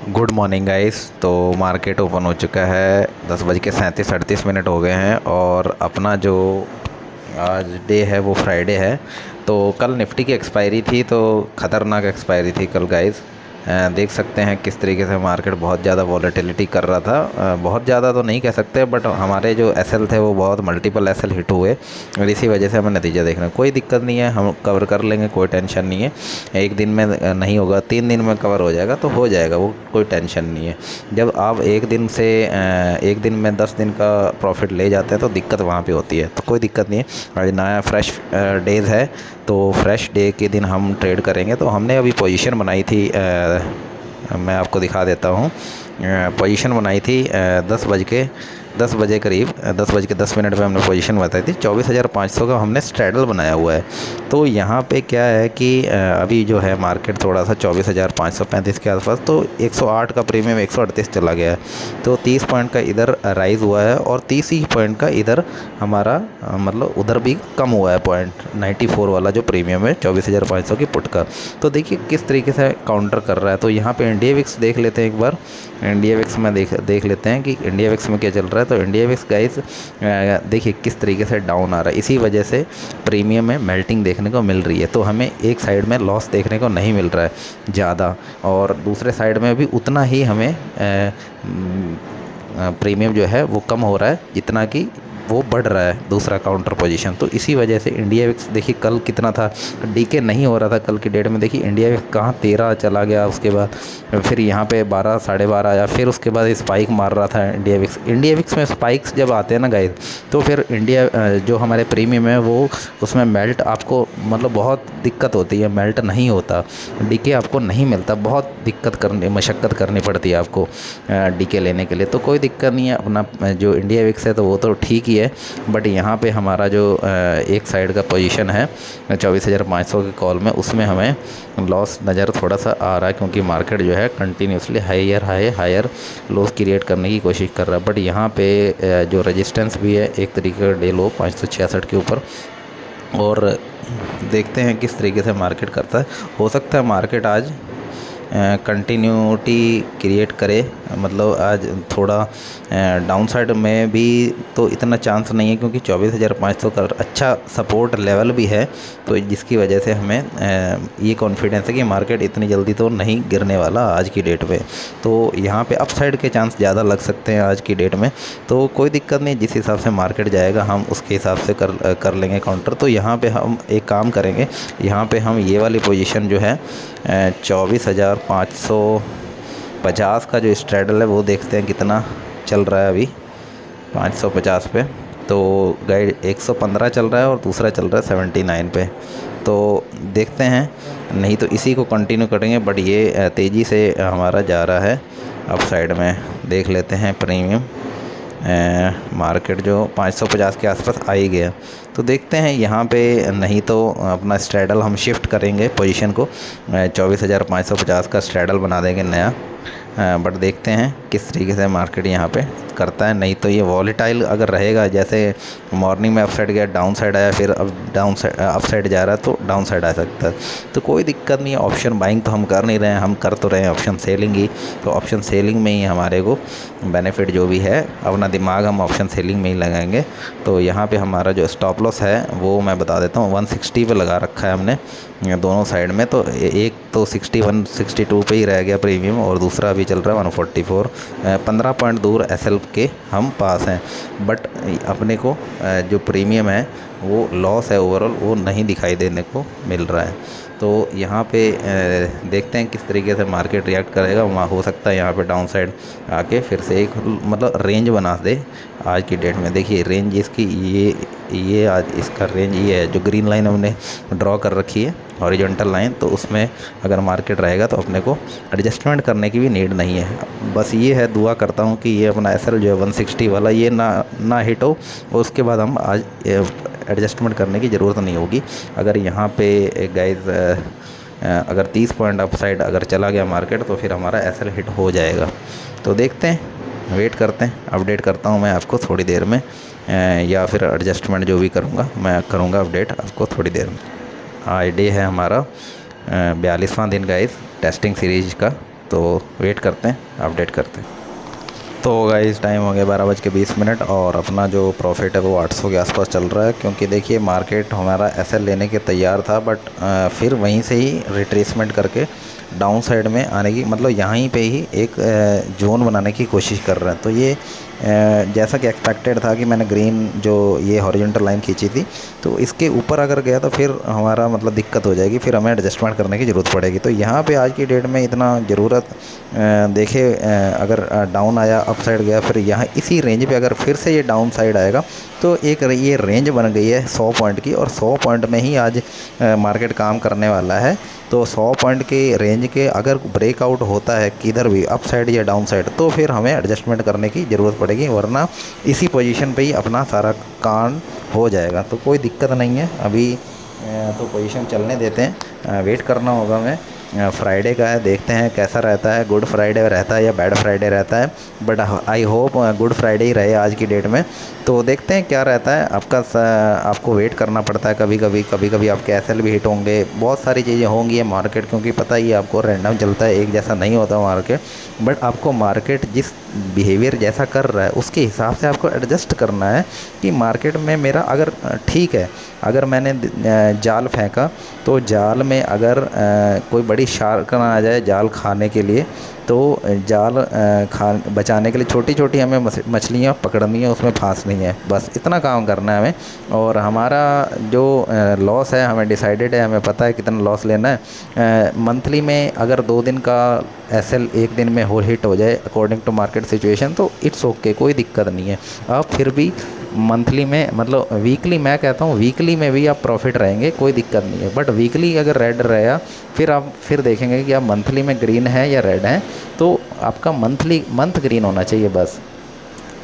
Good morning guys. तो market open हो चुका है, 10:37-38 हो गए हैं और अपना जो आज डे है वो फ्राइडे है। तो कल निफ्टी की एक्सपायरी थी, तो ख़तरनाक एक्सपायरी थी कल गाइस। देख सकते हैं किस तरीके से मार्केट बहुत ज़्यादा वॉलेटिलिटी कर रहा था। बहुत ज़्यादा तो नहीं कह सकते, बट हमारे जो एसएल थे वो बहुत मल्टीपल एसएल हिट हुए और इसी वजह से हमें नतीजा देखना। कोई दिक्कत नहीं है, हम कवर कर लेंगे, कोई टेंशन नहीं है। एक दिन में नहीं होगा, 3 दिन में कवर हो जाएगा तो हो जाएगा, वो कोई टेंशन नहीं है। जब आप एक दिन में 10 दिन का प्रॉफिट ले जाते हैं तो दिक्कत वहाँ पे होती है, तो कोई दिक्कत नहीं है। आज नया फ्रेश डेज़ है, तो फ्रेश डे के दिन हम ट्रेड करेंगे। तो हमने अभी पोजीशन बनाई थी, मैं आपको दिखा देता हूँ। पोजीशन बनाई थी 10 बजे करीब, 10:10 पे हमने पोजीशन बताई थी। 24,500 का हमने स्ट्रैडल बनाया हुआ है। तो यहाँ पे क्या है कि अभी जो है मार्केट थोड़ा सा 24,535 के आसपास, तो 108 का प्रीमियम 138 चला गया है। तो 30 पॉइंट का इधर राइज़ हुआ है और 30 ही पॉइंट का इधर हमारा मतलब उधर भी कम हुआ है पॉइंट। 94 वाला जो प्रीमियम है 24,500 की पुट का। तो देखिए किस तरीके से काउंटर कर रहा है। तो यहाँ पे इंडिया विक्स देख लेते हैं एक बार। इंडिया विक्स में देख लेते हैं कि इंडिया विक्स में क्या चल रहा है। तो इंडिया विक्स गाइस देखिए किस तरीके से डाउन आ रहा है। इसी वजह से प्रीमियम में मेल्टिंग देखने को मिल रही है। तो हमें एक साइड में लॉस देखने को नहीं मिल रहा है ज़्यादा, और दूसरे साइड में भी उतना ही हमें प्रीमियम जो है वो कम हो रहा है जितना कि वो बढ़ रहा है दूसरा काउंटर पोजीशन। तो इसी वजह से इंडिया विक्स देखिए कल कितना था, डीके नहीं हो रहा था कल की डेट में। देखिए इंडिया विक्स कहाँ 13 चला गया, उसके बाद फिर यहाँ पे 12 12:30 आया, फिर उसके बाद स्पाइक मार रहा था इंडिया विक्स में स्पाइक्स जब आते हैं ना गाइस, तो फिर जो हमारे प्रीमियम है वो उसमें मेल्ट आपको मतलब बहुत दिक्कत होती है, मेल्ट नहीं होता, डीके आपको नहीं मिलता, बहुत मशक्क़त करनी पड़ती है आपको डीके लेने के लिए। तो कोई दिक्कत नहीं है, अपना जो इंडिया विक्स है तो वो तो ठीक ही है। बट यहाँ पे हमारा जो एक साइड का पोजीशन है 24,500 के कॉल में, उसमें हमें लॉस नज़र थोड़ा सा आ रहा है, क्योंकि मार्केट जो है कंटिन्यूसली हायर लोस क्रिएट करने की कोशिश कर रहा है। बट यहाँ पे जो रेजिस्टेंस भी है एक तरीके का डे लो 566 के ऊपर, और देखते हैं किस तरीके से मार्केट करता है। हो सकता है मार्केट आज कंटिन्यूटी क्रिएट करे, मतलब आज थोड़ा डाउन साइड में भी तो इतना चांस नहीं है, क्योंकि 24,500 का अच्छा सपोर्ट लेवल भी है। तो जिसकी वजह से हमें ये कॉन्फिडेंस है कि मार्केट इतनी जल्दी तो नहीं गिरने वाला आज की डेट में। तो यहाँ पे अप साइड के चांस ज़्यादा लग सकते हैं आज की डेट में। तो कोई दिक्कत नहीं, जिस हिसाब से मार्केट जाएगा हम उसके हिसाब से कर लेंगे काउंटर। तो यहाँ पे हम एक काम करेंगे, यहाँ पे हम ये वाली पोजीशन जो है 24,550 का जो स्ट्रैडल है वो देखते हैं कितना चल रहा है अभी 550 पे। तो गाइड 115 चल रहा है और दूसरा चल रहा है 79 पे। तो देखते हैं, नहीं तो इसी को कंटिन्यू करेंगे। बट ये तेज़ी से हमारा जा रहा है अप साइड में। देख लेते हैं प्रीमियम मार्केट जो 550 के आसपास आ ही गया। तो देखते हैं यहाँ पे, नहीं तो अपना स्ट्रैडल हम शिफ्ट करेंगे पोजीशन को, 24,550 का स्ट्रैडल बना देंगे नया। बट देखते हैं किस तरीके से मार्केट यहाँ पे करता है। नहीं तो ये वॉलेटाइल अगर रहेगा, जैसे मॉर्निंग में अप साइड गया, डाउन साइड आया, फिर अब अप साइड जा रहा है, तो डाउन साइड आ सकता है। तो कोई दिक्कत नहीं है। ऑप्शन बाइंग तो हम कर नहीं रहे हैं, हम कर तो रहे हैं ऑप्शन सेलिंग ही। तो ऑप्शन सेलिंग में ही हमारे को बेनिफिट जो भी है, अपना दिमाग हम ऑप्शन सेलिंग में ही लगाएंगे। तो यहाँ पे हमारा जो स्टॉप लॉस है वो मैं बता देता हूँ, 160 पे लगा रखा है हमने दोनों साइड में। तो एक तो 61 62 पे ही रह गया प्रीमियम, और दूसरा अभी चल रहा है 144। 15 पॉइंट दूर एसएल के हम पास हैं। बट अपने को जो प्रीमियम है वो लॉस है ओवरऑल, वो नहीं दिखाई देने को मिल रहा है। तो यहाँ पे देखते हैं किस तरीके से मार्केट रिएक्ट करेगा। वहाँ हो सकता है यहाँ पे डाउन साइड आके फिर से एक मतलब रेंज बना दे आज की डेट में। देखिए रेंज इसकी ये आज इसका रेंज ये है, जो ग्रीन लाइन हमने ड्रॉ कर रखी है हॉरिजॉन्टल लाइन। तो उसमें अगर मार्केट रहेगा तो अपने को एडजस्टमेंट करने की भी नीड नहीं है। बस ये है, दुआ करता हूँ कि ये अपना एसएल जो है 160 वाला ये ना हिट हो, और उसके बाद हम आज एडजस्टमेंट करने की ज़रूरत नहीं होगी। अगर यहाँ पे गाइस अगर 30 पॉइंट अप साइड अगर चला गया मार्केट, तो फिर हमारा एसएल हिट हो जाएगा। तो देखते हैं, वेट करते हैं, अपडेट करता हूँ मैं आपको थोड़ी देर में, या फिर एडजस्टमेंट जो भी करूँगा मैं करूँगा अपडेट आपको थोड़ी देर में। आज डे है हमारा 42वां दिन गाइस टेस्टिंग सीरीज का। तो वेट करते हैं, अपडेट करते हैं। तो गाइस टाइम हो गया 12:20 और अपना जो प्रॉफिट है वो 800 के आसपास चल रहा है, क्योंकि देखिए मार्केट हमारा एसएल लेने के तैयार था, बट फिर वहीं से ही रिट्रेसमेंट करके डाउन साइड में आने की, मतलब यहीं पे ही एक जोन बनाने की कोशिश कर रहे हैं। तो ये जैसा कि एक्सपेक्टेड था कि मैंने ग्रीन जो ये हॉरिजॉन्टल लाइन खींची थी, तो इसके ऊपर अगर गया तो फिर हमारा मतलब दिक्कत हो जाएगी, फिर हमें एडजस्टमेंट करने की ज़रूरत पड़ेगी। तो यहाँ पे आज की डेट में इतना ज़रूरत देखे, अगर डाउन आया अप साइड गया, फिर यहाँ इसी रेंज पे अगर फिर से ये डाउन साइड आएगा तो एक ये रेंज बन गई है 100 पॉइंट की, और 100 पॉइंट में ही आज मार्केट काम करने वाला है। तो 100 पॉइंट के रेंज के अगर ब्रेकआउट होता है किधर भी अप साइड या डाउन साइड, तो फिर हमें एडजस्टमेंट करने की ज़रूरत पड़ेगी, वरना इसी पोजीशन पे ही अपना सारा काम हो जाएगा। तो कोई दिक्कत नहीं है अभी, तो पोजीशन चलने देते हैं, वेट करना होगा हमें। फ्राइडे का है, देखते हैं कैसा रहता है, गुड फ्राइडे रहता है या बैड फ्राइडे रहता है, but I hope good Friday ही रहे आज की डेट में। तो देखते हैं क्या रहता है आपका। आपको वेट करना पड़ता है, कभी कभी आपके एसएल भी हिट होंगे, बहुत सारी चीज़ें होंगी। ये मार्केट क्योंकि पता ही है आपको, रैंडम चलता है, एक जैसा नहीं होता मार्केट, बट आपको मार्केट जिस बिहेवियर जैसा कर रहा है उसके हिसाब से आपको एडजस्ट करना है कि मार्केट में मेरा अगर ठीक है, अगर मैंने जाल फेंका तो जाल में अगर कोई बड़ी शार्क ना आ जाए जाल खाने के लिए, तो जाल बचाने के लिए छोटी छोटी हमें मछलियाँ पकड़नी है, उसमें फांसनी है, बस इतना काम करना है हमें। और हमारा जो लॉस है हमें डिसाइडेड है, हमें पता है कितना लॉस लेना है। मंथली में अगर 2 दिन का एसएल एक दिन में हिट हो जाए अकॉर्डिंग टू मार्केट सिचुएशन, तो इट्स ओके, कोई दिक्कत नहीं है। आप फिर भी मंथली में, मतलब वीकली, मैं कहता हूँ वीकली में भी आप प्रॉफिट रहेंगे, कोई दिक्कत नहीं है। बट वीकली अगर रेड रहेगा, फिर आप फिर देखेंगे कि आप मंथली में ग्रीन है या रेड है, तो आपका मंथ ग्रीन होना चाहिए, बस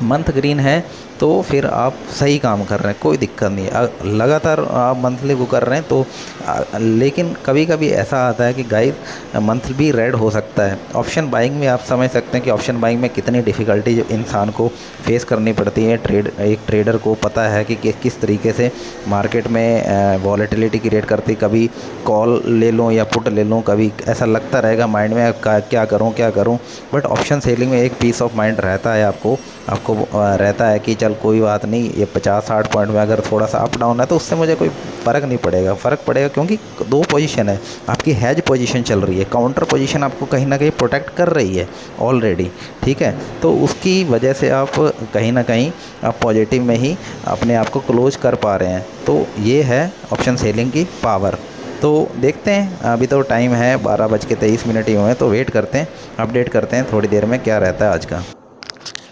मंथ ग्रीन है तो फिर आप सही काम कर रहे हैं, कोई दिक्कत नहीं है। लगातार आप मंथली को कर रहे हैं तो लेकिन कभी कभी ऐसा आता है कि गाइस मंथ भी रेड हो सकता है। ऑप्शन बाइंग में आप समझ सकते हैं कि ऑप्शन बाइंग में कितनी डिफ़िकल्टी जो इंसान को फेस करनी पड़ती है। एक ट्रेडर को पता है कि किस तरीके से मार्केट में वॉलेटिलिटी क्रिएट करती, कभी कॉल ले लूँ या पुट ले लूँ, कभी ऐसा लगता रहेगा माइंड में क्या करूँ। बट ऑप्शन सेलिंग में एक पीस ऑफ माइंड रहता है आपको रहता है कि चल कोई बात नहीं, ये 50-60 पॉइंट में अगर थोड़ा सा अप डाउन है तो उससे मुझे कोई फ़र्क नहीं पड़ेगा। फ़र्क पड़ेगा क्योंकि 2 पोजीशन है, आपकी हैज पोजीशन चल रही है, काउंटर पोजीशन आपको कहीं ना कहीं प्रोटेक्ट कर रही है ऑलरेडी, ठीक है। तो उसकी वजह से आप कहीं ना कहीं आप पॉजिटिव में ही अपने आप को क्लोज कर पा रहे हैं। तो ये है ऑप्शन सेलिंग की पावर। तो देखते हैं, अभी तो टाइम है 12:23 ही हुए हैं, तो वेट करते हैं, अपडेट करते हैं थोड़ी देर में क्या रहता है आज का।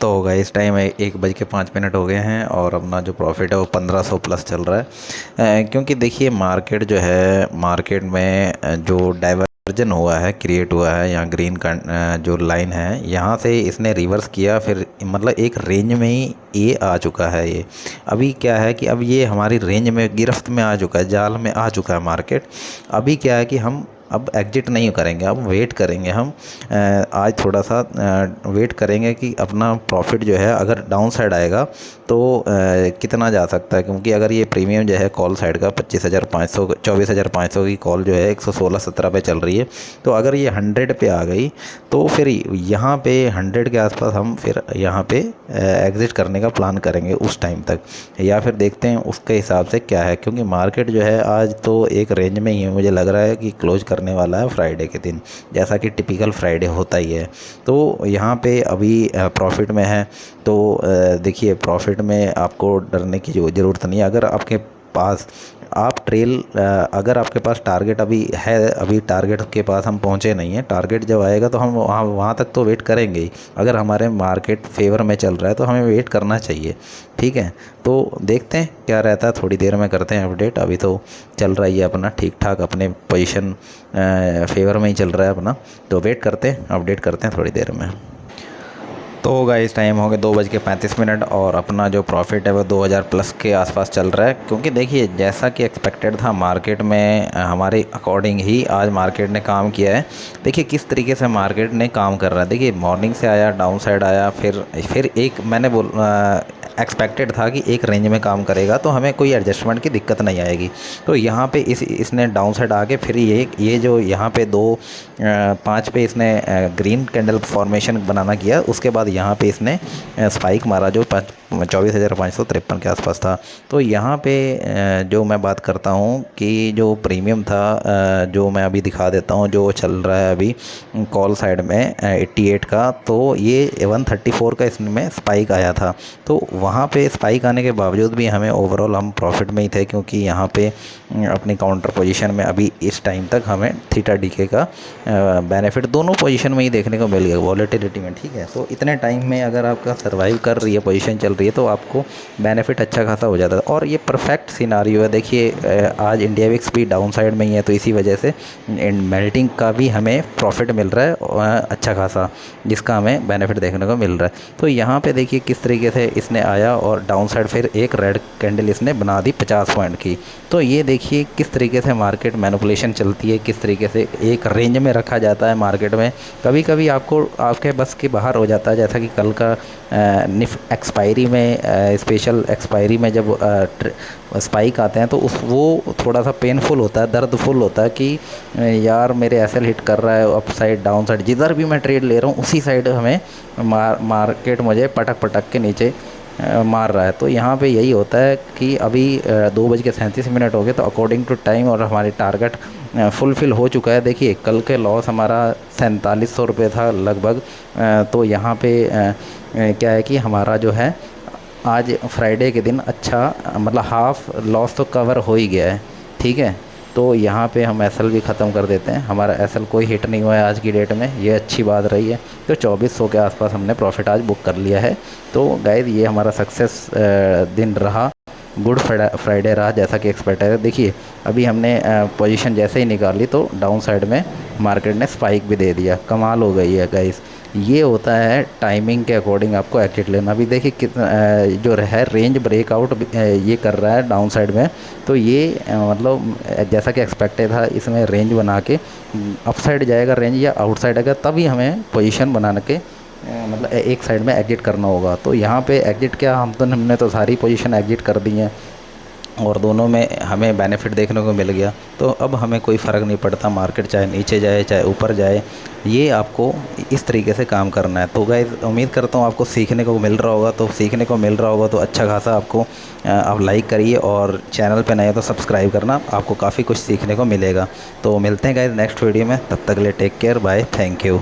तो होगा इस टाइम 1:05 हो गए हैं और अपना जो प्रॉफिट है वो 1500 प्लस चल रहा है। क्योंकि देखिए मार्केट जो है, मार्केट में जो डाइवर्जन हुआ है, क्रिएट हुआ है, यहाँ ग्रीन का जो लाइन है यहाँ से इसने रिवर्स किया, फिर मतलब एक रेंज में ही ये आ चुका है। ये अभी क्या है कि अब ये हमारी रेंज में, गिरफ्त में आ चुका है, जाल में आ चुका है मार्केट। अभी क्या है कि हम अब एग्जिट नहीं करेंगे, अब वेट करेंगे हम। आज थोड़ा सा वेट करेंगे कि अपना प्रॉफिट जो है अगर डाउन साइड आएगा तो कितना जा सकता है, क्योंकि अगर ये प्रीमियम जो है कॉल साइड का 25,500 24,500 की कॉल जो है 116-17 पे चल रही है, तो अगर ये 100 पे आ गई तो फिर यहाँ पे 100 के आसपास हम फिर यहाँ पे एग्ज़िट करने का प्लान करेंगे उस टाइम तक, या फिर देखते हैं उसके हिसाब से क्या है। क्योंकि मार्केट जो है आज तो एक रेंज में ही है, मुझे लग रहा है कि क्लोज करने वाला है फ्राइडे के दिन, जैसा कि टिपिकल फ्राइडे होता ही है। तो यहाँ पे अभी प्रॉफिट में है, तो देखिए प्रॉफिट में आपको डरने की ज़रूरत नहीं है। अगर आपके पास अगर आपके पास टारगेट अभी है, अभी टारगेट के पास हम पहुँचे नहीं हैं, टारगेट जब आएगा तो हम वहाँ तक तो वेट करेंगे ही। अगर हमारे मार्केट फेवर में चल रहा है तो हमें वेट करना चाहिए, ठीक है। तो देखते हैं क्या रहता है, थोड़ी देर में करते हैं अपडेट। अभी तो चल रहा है अपना ठीक ठाक, अपने पोजीशन फेवर में ही चल रहा है अपना, तो वेट करते हैं, अपडेट करते हैं थोड़ी देर में। तो गाइस टाइम हो गया 2:35 और अपना जो प्रॉफिट है वो 2000 प्लस के आसपास चल रहा है। क्योंकि देखिए जैसा कि एक्सपेक्टेड था मार्केट में, हमारे अकॉर्डिंग ही आज मार्केट ने काम किया है। देखिए किस तरीके से मार्केट ने काम कर रहा है। देखिए मॉर्निंग से आया, डाउन साइड आया, फिर एक मैंने एक्सपेक्टेड था कि एक रेंज में काम करेगा तो हमें कोई एडजस्टमेंट की दिक्कत नहीं आएगी। तो यहाँ पे इसने डाउन साइड आके फिर ये जो यहाँ पे 5 पे इसने ग्रीन कैंडल फॉर्मेशन बनाना किया, उसके बाद यहाँ पे इसने स्पाइक मारा जो 24,553 के आसपास था। तो यहाँ पे जो मैं बात करता हूँ कि जो प्रीमियम था, जो मैं अभी दिखा देता हूँ जो चल रहा है अभी कॉल साइड में 88 का, तो ये 134 का इसमें स्पाइक आया था। तो वहाँ पे स्पाइक आने के बावजूद भी हमें ओवरऑल हम प्रॉफिट में ही थे, क्योंकि यहाँ पे अपनी काउंटर पोजीशन में अभी इस टाइम तक हमें थीटा डीके का बेनिफिट दोनों पोजीशन में ही देखने को मिल गया वॉलेटिलिटी में। ठीक है, तो इतने टाइम में अगर आपका सर्वाइव कर रही है, पोजीशन चल रही है, तो आपको बेनिफिट अच्छा खासा हो जाता है। और ये परफेक्ट सिनारियो है। देखिए आज इंडिया विक्स भी डाउन साइड में ही है, तो इसी वजह से मेल्टिंग का भी हमें प्रॉफिट मिल रहा है अच्छा खासा, जिसका हमें बेनिफिट देखने को मिल रहा है। तो यहाँ पे देखिए किस तरीके से इसने आया और डाउन साइड फिर एक रेड कैंडल इसने बना दी 50 पॉइंट की। तो ये देखिए किस तरीके से मार्केट मैनिपुलेशन चलती है, किस तरीके से एक रेंज में रखा जाता है मार्केट में। कभी कभी आपको आपके बस के बाहर हो जाता है, जैसा कि कल का निफ्ट एक्सपायरी में स्पेशल एक्सपायरी में जब स्पाइक आते हैं तो वो थोड़ा सा पेनफुल होता है, दर्दफुल होता है कि यार मेरे एसएल हिट कर रहा है अप साइड डाउन साइड, जिधर भी मैं ट्रेड ले रहा हूँ उसी साइड हमें मार्केट मुझे पटक पटक के नीचे मार रहा है। तो यहाँ पे यही होता है कि अभी 2:37 हो गए, तो अकॉर्डिंग टू टाइम और हमारी टारगेट फुलफ़िल हो चुका है। देखिए कल के लॉस हमारा 4700 रुपये था लगभग। तो यहाँ पे क्या है कि हमारा जो है आज फ्राइडे के दिन अच्छा मतलब हाफ़ लॉस तो कवर हो ही गया है। ठीक है, तो यहाँ पे हम एसएल भी ख़त्म कर देते हैं। हमारा एसएल कोई हिट नहीं हुआ है आज की डेट में, ये अच्छी बात रही है। तो 2400 के आसपास हमने प्रॉफिट आज बुक कर लिया है। तो गाइस ये हमारा सक्सेस दिन रहा, गुड फ्राइडे रहा जैसा कि एक्सपेक्ट है। देखिए अभी हमने पोजीशन जैसे ही निकाली तो डाउन साइड में मार्केट ने स्पाइक भी दे दिया, कमाल हो गई है गाइस। ये होता है टाइमिंग के अकॉर्डिंग आपको एग्जिट लेना। अभी देखिए कितना जो है रेंज ब्रेकआउट ये कर रहा है डाउन साइड में। तो ये मतलब जैसा कि एक्सपेक्टेड था, इसमें रेंज बना के अप साइड जाएगा रेंज या आउट साइड आएगा, तभी हमें पोजीशन बना के मतलब एक साइड में एग्जिट करना होगा। तो यहाँ पे एग्जिट क्या, हमने तो सारी पोजीशन एग्जिट कर दी हैं और दोनों में हमें बेनिफिट देखने को मिल गया। तो अब हमें कोई फ़र्क नहीं पड़ता, मार्केट चाहे नीचे जाए चाहे ऊपर जाए, ये आपको इस तरीके से काम करना है। तो गाइस उम्मीद करता हूँ आपको सीखने को मिल रहा होगा। तो सीखने को मिल रहा होगा तो अच्छा खासा आपको आप लाइक करिए और चैनल पे नए हो तो सब्सक्राइब करना, आपको काफ़ी कुछ सीखने को मिलेगा। तो मिलते हैं गाइस नेक्स्ट वीडियो में, तब तक के लिए take care, bye, thank you.